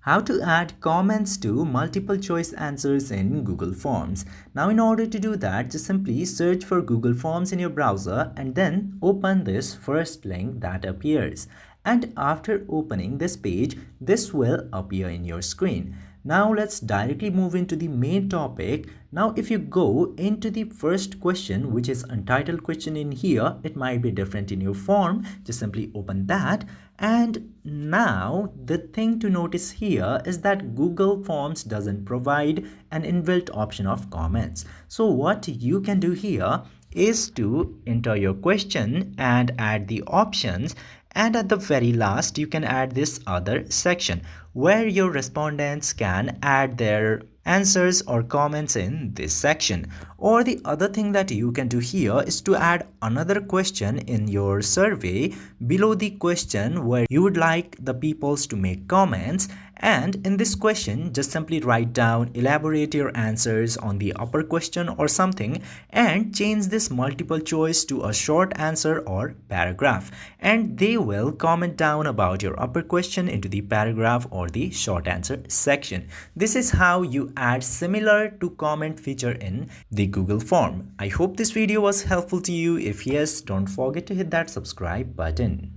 How to add comments to multiple choice answers in Google Forms. Now in order to do that, just simply search for Google Forms in your browser and then open this first link that appears. And after opening this page, this will appear in your screen. Now let's directly move into the main topic. Now if you go into the first question, which is untitled question in here, it might be different in your form. Just simply open that. And now the thing to notice here is that Google Forms doesn't provide an inbuilt option of comments. So what you can do here is to enter your question and add the options, and at the very last you can add this other section where your respondents can add their answers or comments in this section. Or the other thing that you can do here is to add another question in your survey below the question where you would like the peoples to make comments, and in this question just simply write down, elaborate your answers on the upper question or something, and change this multiple choice to a short answer or paragraph, and they will comment down about your upper question into the paragraph or the short answer section. This is how you add similar to comment feature in the Google form. I hope this video was helpful to you. If yes, don't forget to hit that subscribe button.